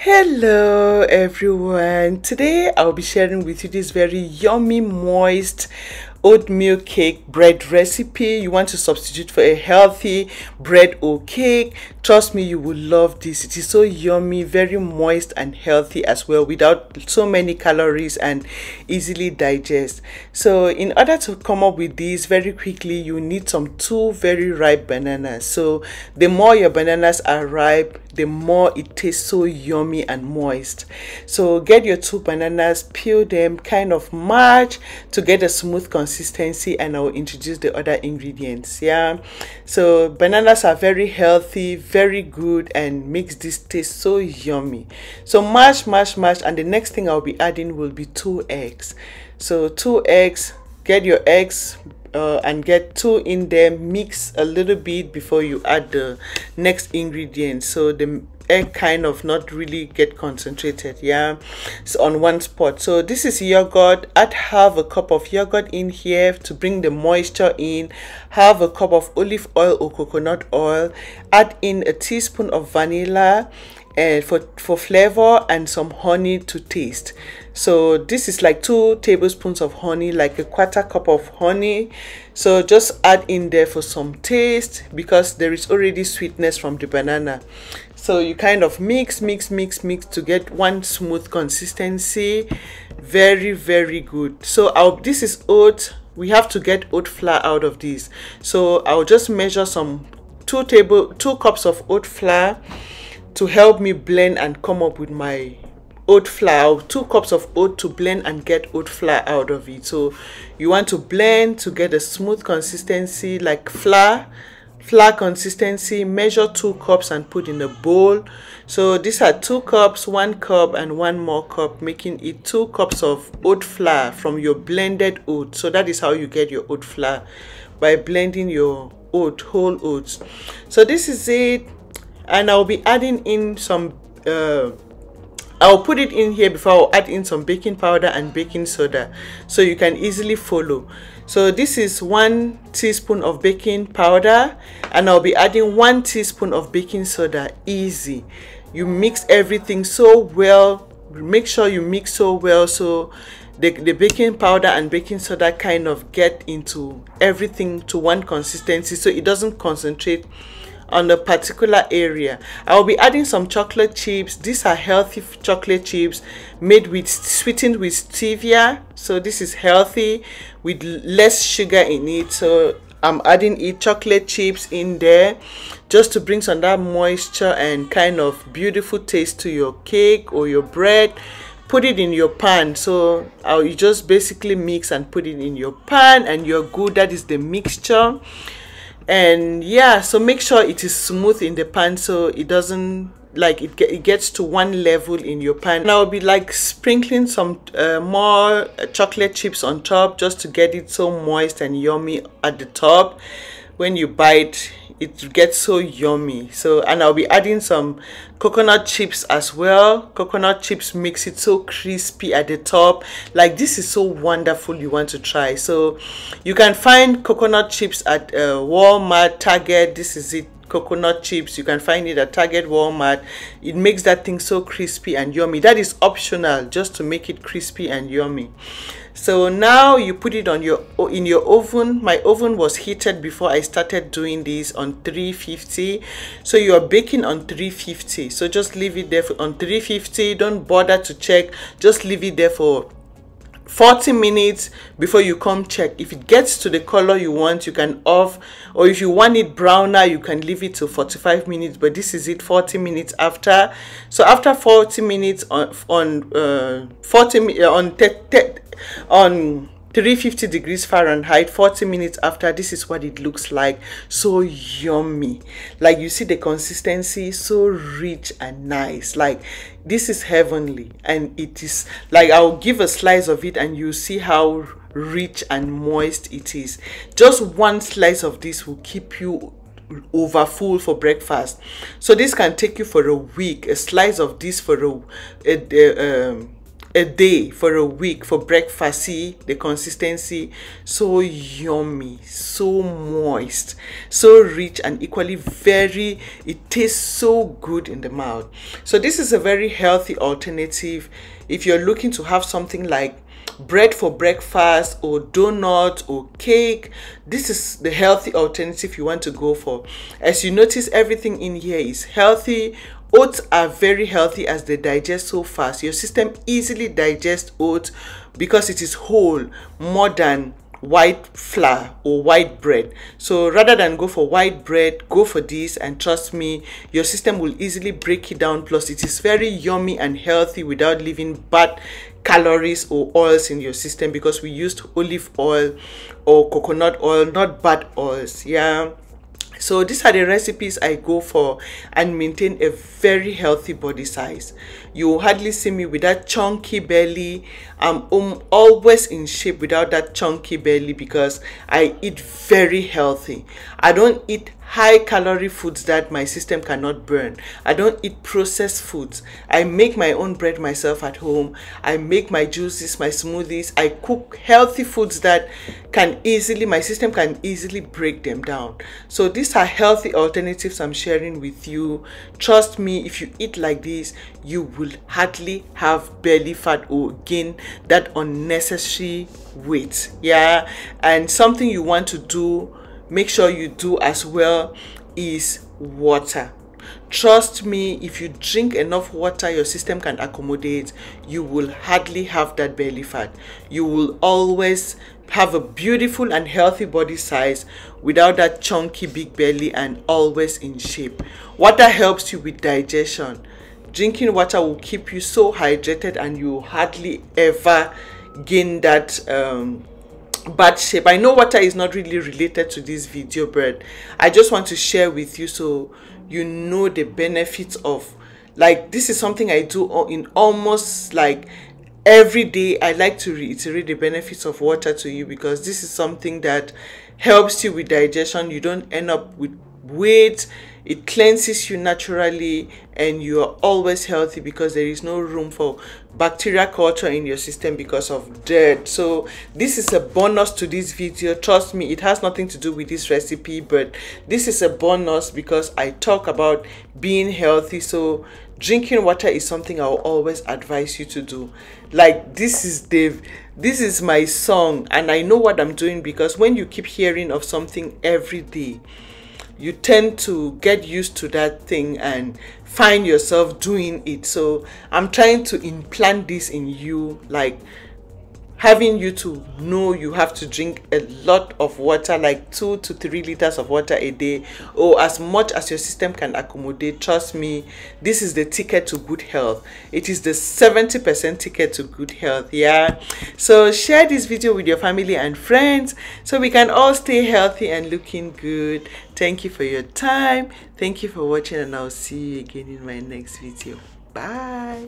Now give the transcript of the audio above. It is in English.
Hello everyone. Today I'll be sharing with you this very yummy, moist oatmeal cake bread recipe. You want to substitute for a healthy bread or cake. Trust me, you will love this. It is so yummy, very moist and healthy as well, without so many calories and easily digest. So in order to come up with this very quickly, you need some two very ripe bananas. So the more your bananas are ripe, the more it tastes so yummy and moist. So get your two bananas, peel them, kind of mash to get a smooth consistency, and I'll introduce the other ingredients. Yeah, so bananas are very healthy, very good, and makes this taste so yummy. So mash, and the next thing I'll be adding will be 2 eggs. So 2 eggs, get your eggs and get 2 in there, mix a little bit before you add the next ingredient, so the egg kind of not really get concentrated. Yeah, so on one spot. So this is yogurt. Add half a cup of yogurt in here to bring the moisture in, half a cup of olive oil or coconut oil, add in a teaspoon of vanilla and for flavor, and some honey to taste. So this is like 2 tablespoons of honey, like a quarter cup of honey. So just add in there for some taste, because there is already sweetness from the banana. So you kind of mix to get one smooth consistency. Very good. So this is oat. We have to get oat flour out of this. So I'll just measure some 2 cups of oat flour to help me blend and come up with my oat flour. 2 cups of oat to blend and get oat flour out of it. So you want to blend to get a smooth consistency, like flour consistency. Measure 2 cups and put in a bowl. So these are 2 cups, 1 cup and 1 more cup, making it 2 cups of oat flour from your blended oat. So that is how you get your oat flour, by blending your whole oats. So this is it. And I'll be adding in some I'll put it in here before I'll add in some baking powder and baking soda, so you can easily follow. So this is 1 teaspoon of baking powder, and I'll be adding 1 teaspoon of baking soda. Easy. You mix everything so well. Make sure you mix so well so the baking powder and baking soda kind of get into everything to one consistency, so it doesn't concentrate on a particular area. I'll be adding some chocolate chips. These are healthy chocolate chips made with sweetened with stevia. So this is healthy with less sugar in it. So I'm adding chocolate chips in there just to bring some of that moisture and kind of beautiful taste to your cake or your bread. Put it in your pan. So you just basically mix and put it in your pan, and you're good. That is the mixture. And yeah, so make sure it is smooth in the pan, so it doesn't it gets to one level in your pan. Now I'll be like sprinkling some more chocolate chips on top, just to get it so moist and yummy at the top. When you bite, it gets so yummy. So, and I'll be adding some coconut chips as well. Coconut chips makes it so crispy at the top. Like, this is so wonderful. You want to try. So you can find coconut chips at Walmart, Target. This is it. Coconut chips, you can find it at Target, Walmart. It makes that thing so crispy and yummy. That is optional, just to make it crispy and yummy. So now you put it on in your oven. My oven was heated before I started doing this on 350. So you are baking on 350. So just leave it there on 350. Don't bother to check. Just leave it there for 40 minutes before you come check. If it gets to the color you want, you can off, or if you want it browner, you can leave it to 45 minutes. But this is it 40 minutes after. So after 40 minutes on 350 degrees Fahrenheit, 40 minutes after, this is what it looks like. So yummy. Like, you see the consistency, so rich and nice. Like, this is heavenly. And it is like, I'll give a slice of it and you see how rich and moist it is. Just one slice of this will keep you over full for breakfast. So this can take you for a week. A slice of this for a day, for a week, for breakfast. See the consistency, so yummy, so moist, so rich, and equally very, it tastes so good in the mouth. So this is a very healthy alternative if you're looking to have something like bread for breakfast, or donut, or cake. This is the healthy alternative you want to go for. As you notice, everything in here is healthy. Oats are very healthy as they digest so fast. Your system easily digests oats because it is whole, more than white flour or white bread. So rather than go for white bread, go for this, and trust me, your system will easily break it down. Plus it is very yummy and healthy without leaving bad calories or oils in your system, because we used olive oil or coconut oil, not bad oils. Yeah, so these are the recipes I go for and maintain a very healthy body size. You will hardly see me with that chunky belly. I'm always in shape without that chunky belly because I eat very healthy. I don't eat high calorie foods that my system cannot burn. I don't eat processed foods. I make my own bread myself at home. I make my juices, my smoothies. I cook healthy foods that my system can easily break them down. So these are healthy alternatives I'm sharing with you. Trust me, if you eat like this, you will hardly have belly fat or gain that unnecessary weight. Yeah, and something you want to do, make sure you do as well, is water. Trust me, if you drink enough water your system can accommodate, you will hardly have that belly fat. You will always have a beautiful and healthy body size without that chunky big belly, and always in shape. Water helps you with digestion. Drinking water will keep you so hydrated, and you hardly ever gain that bad shape. I know water is not really related to this video, but I just want to share with you so you know the benefits of, like, this is something I do in almost like every day. I like to reiterate the benefits of water to you because this is something that helps you with digestion. You don't end up with weight. It cleanses you naturally, and you are always healthy because there is no room for bacterial culture in your system because of dirt. So this is a bonus to this video. Trust me, it has nothing to do with this recipe, but this is a bonus because I talk about being healthy. So drinking water is something I will always advise you to do. Like, this is my song, and I know what I'm doing, because when you keep hearing of something every day, you tend to get used to that thing and find yourself doing it. So I'm trying to implant this in you, like having you to know you have to drink a lot of water, like 2 to 3 liters of water a day, or as much as your system can accommodate. Trust me, this is the ticket to good health. It is the 70% ticket to good health. Yeah, so share this video with your family and friends so we can all stay healthy and looking good. Thank you for your time. Thank you for watching, and I'll see you again in my next video. Bye.